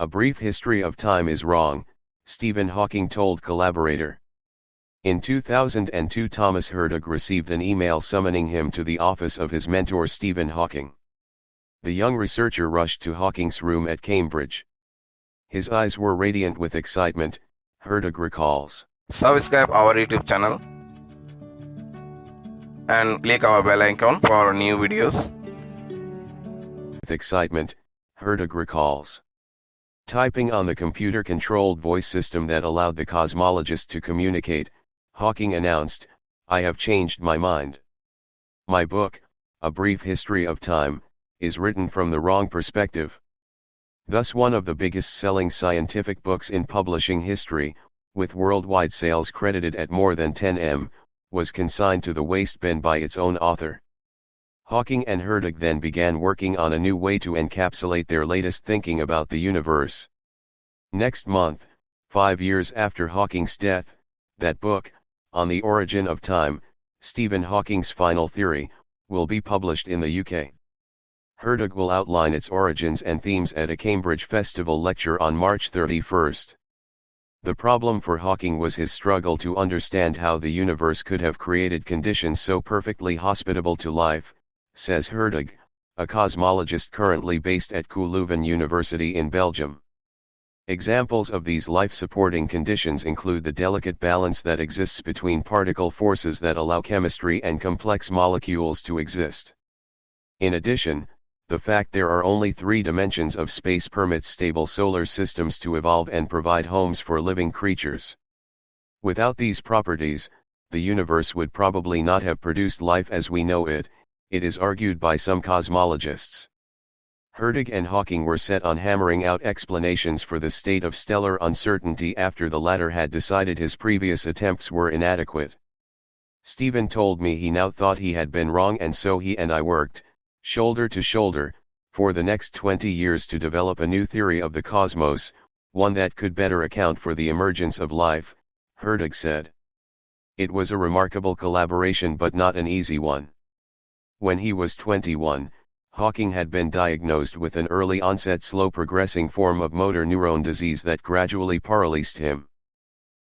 A brief history of time is wrong, Stephen Hawking told Collaborator. In 2002, Thomas Hertog received an email summoning him to the office of his mentor Stephen Hawking. The young researcher rushed to Hawking's room at Cambridge. His eyes were radiant with excitement, Hertog recalls. Subscribe our YouTube channel and click our bell icon for new videos. With excitement, Hertog recalls. Typing on the computer-controlled voice system that allowed the cosmologist to communicate, Hawking announced, "I have changed my mind. My book, A Brief History of Time, is written from the wrong perspective." Thus one of the biggest-selling scientific books in publishing history, with worldwide sales credited at more than 10 million, was consigned to the waste bin by its own author. Hawking and Hertog then began working on a new way to encapsulate their latest thinking about the universe. Next month, 5 years after Hawking's death, that book, On the Origin of Time, Stephen Hawking's Final Theory, will be published in the UK. Hertog will outline its origins and themes at a Cambridge Festival lecture on March 31. The problem for Hawking was his struggle to understand how the universe could have created conditions so perfectly hospitable to life, says Hertog, a cosmologist currently based at Leuven University in Belgium. Examples of these life-supporting conditions include the delicate balance that exists between particle forces that allow chemistry and complex molecules to exist. In addition, the fact there are only 3 dimensions of space permits stable solar systems to evolve and provide homes for living creatures. Without these properties, the universe would probably not have produced life as we know it, it is argued by some cosmologists. Hertog and Hawking were set on hammering out explanations for the state of stellar uncertainty after the latter had decided his previous attempts were inadequate. Stephen told me he now thought he had been wrong, and so he and I worked, shoulder to shoulder, for the next 20 years to develop a new theory of the cosmos, one that could better account for the emergence of life, Hertog said. It was a remarkable collaboration but not an easy one. When he was 21, Hawking had been diagnosed with an early-onset slow-progressing form of motor neuron disease that gradually paralysed him.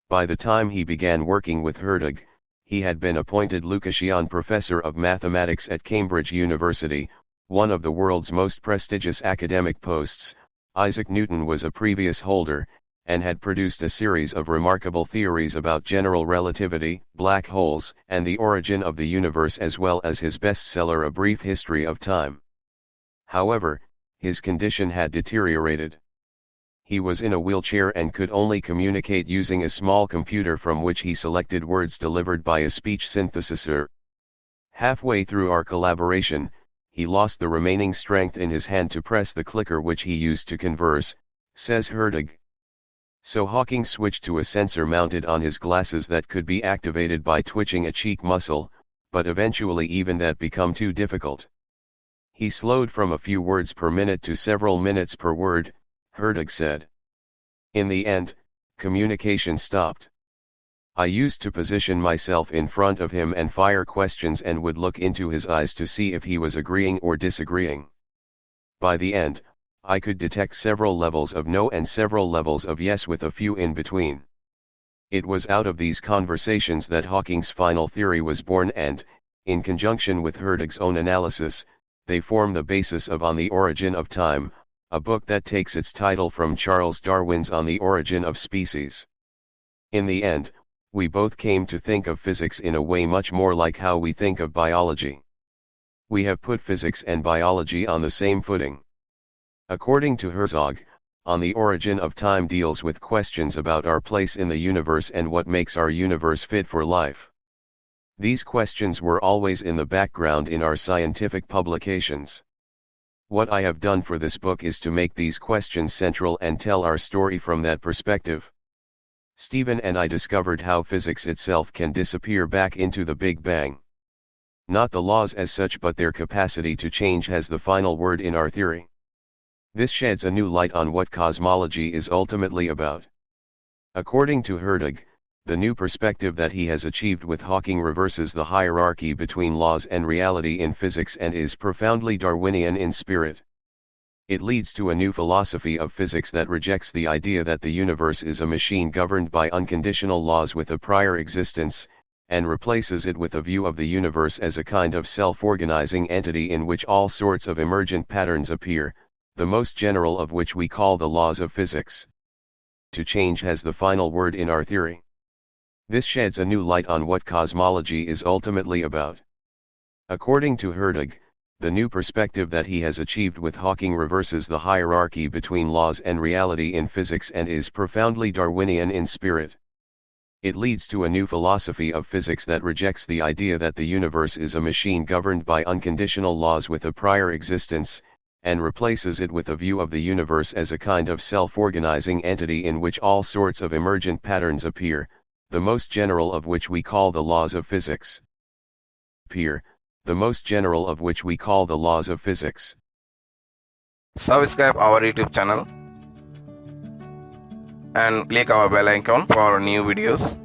By the time he began working with Hertog, he had been appointed Lucasian Professor of Mathematics at Cambridge University, one of the world's most prestigious academic posts. Isaac Newton was a previous holder, and had produced a series of remarkable theories about general relativity, black holes, and the origin of the universe, as well as his bestseller A Brief History of Time. However, his condition had deteriorated. He was in a wheelchair and could only communicate using a small computer from which he selected words delivered by a speech synthesizer. Halfway through our collaboration, he lost the remaining strength in his hand to press the clicker which he used to converse, says Hertog. So Hawking switched to a sensor mounted on his glasses that could be activated by twitching a cheek muscle, but eventually even that became too difficult. He slowed from a few words per minute to several minutes per word, Hertog said. In the end, communication stopped. I used to position myself in front of him and fire questions and would look into his eyes to see if he was agreeing or disagreeing. By the end, I could detect several levels of no and several levels of yes with a few in between. It was out of these conversations that Hawking's final theory was born and, in conjunction with Hertog's own analysis, they form the basis of On the Origin of Time, a book that takes its title from Charles Darwin's On the Origin of Species. In the end, we both came to think of physics in a way much more like how we think of biology. We have put physics and biology on the same footing. According to Herzog, On the Origin of Time deals with questions about our place in the universe and what makes our universe fit for life. These questions were always in the background in our scientific publications. What I have done for this book is to make these questions central and tell our story from that perspective. Stephen and I discovered how physics itself can disappear back into the Big Bang. Not the laws as such, but their capacity to change has the final word in our theory. This sheds a new light on what cosmology is ultimately about. According to Hertog, the new perspective that he has achieved with Hawking reverses the hierarchy between laws and reality in physics and is profoundly Darwinian in spirit. It leads to a new philosophy of physics that rejects the idea that the universe is a machine governed by unconditional laws with a prior existence, and replaces it with a view of the universe as a kind of self-organizing entity in which all sorts of emergent patterns appear, the most general of which we call the laws of physics. To change has the final word in our theory. This sheds a new light on what cosmology is ultimately about. According to Hertog, the new perspective that he has achieved with Hawking reverses the hierarchy between laws and reality in physics and is profoundly Darwinian in spirit. It leads to a new philosophy of physics that rejects the idea that the universe is a machine governed by unconditional laws with a prior existence, and replaces it with a view of the universe as a kind of self-organizing entity in which all sorts of emergent patterns appear, the most general of which we call the laws of physics. The most general of which we call the laws of physics. Subscribe our YouTube channel and click our bell icon for new videos.